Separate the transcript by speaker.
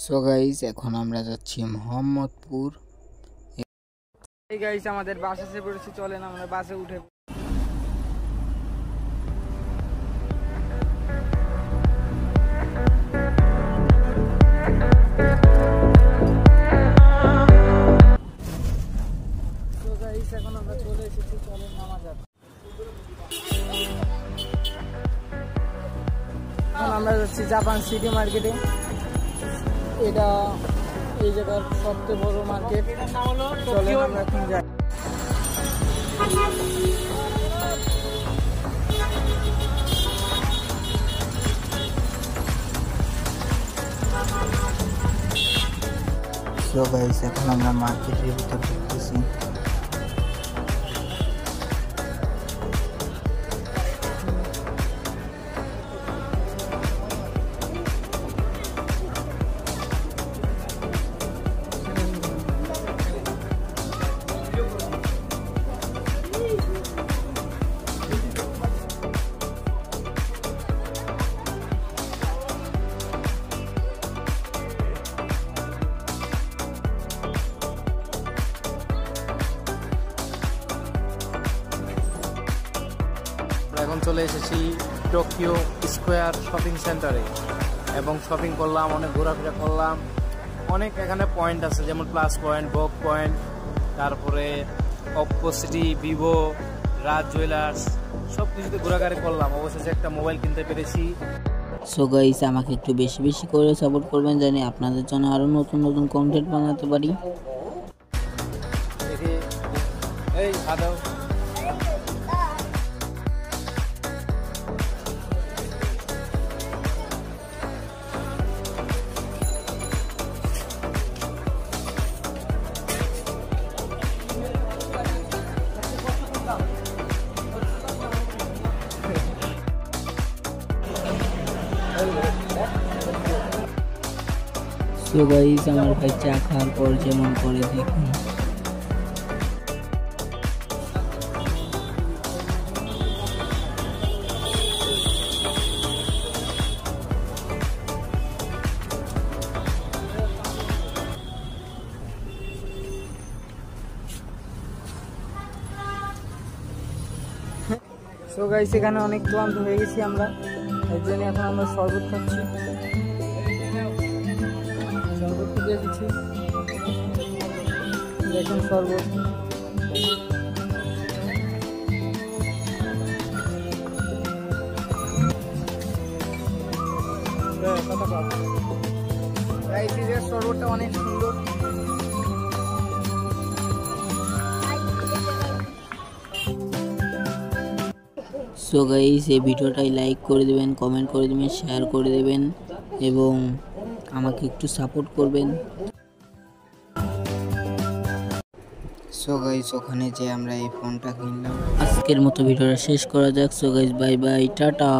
Speaker 1: So guys, এখন আমরা যাচ্ছি মোহাম্মদপুর।
Speaker 2: এই গাইস আমাদের বাস এসে পড়েছে, চলেন আমরা বাসে উঠে। সো গাইস এখন আমরা চলে এসেছি, চলেন নামা যাক। এখন আমরা যাচ্ছি জাপান সিটি মার্কেটে। এটা এই জায়গার সবচেয়ে বড় মার্কেট। চলেন আমরা এখন যাই।
Speaker 1: সো গাইস, এখন আমরা মার্কেটের ভিতর ঢুকতেছি।
Speaker 2: এখন চলে এসেছি টোকিও স্কোয়ার শপিং সেন্টারে এবং শপিং করলাম, অনেক ঘোরাফেরা করলাম। অনেক এখানে পয়েন্ট আছে, যেমন প্লাস পয়েন্ট, বক পয়েন্ট, তারপরে অপ্পো সিটি, ভিভো, রাজ জুয়েলার্স, সব কিছুতে ঘোরাঘুরি করলাম। অবশেষে একটা মোবাইল কিনতে পেরেছি।
Speaker 1: সো গাইস, আমাকে একটু বেশি বেশি করে সাপোর্ট করবেন, জানি আপনাদের জন্য আরো নতুন নতুন কন্টেন্ট বানাতে পারি।
Speaker 2: এই আদাও
Speaker 1: সো গাইস, আমার ভাই চা খাওয়ার পর যেমন করে দেখুন।
Speaker 2: সো গাইস, এখানে অনেক ক্লান্ত হয়ে গেছি আমরা, এর জন্য এখন আমরা শরবত খাচ্ছি। শরবত দিয়ে দিচ্ছি, দেখুন শরবত। শরবতটা অনেক সুন্দর।
Speaker 1: সো গাইস, এই ভিডিওটাই লাইক করে দেবেন, কমেন্ট করে দেবেন, শেয়ার করে দেবেন এবং আমাকে একটু সাপোর্ট করবেন। সো গাইস, ওখানে যে আমরা এই ফোনটা কিনলাম। আজকের মতো ভিডিওটা শেষ করা যাক। So guys, bye bye, tata.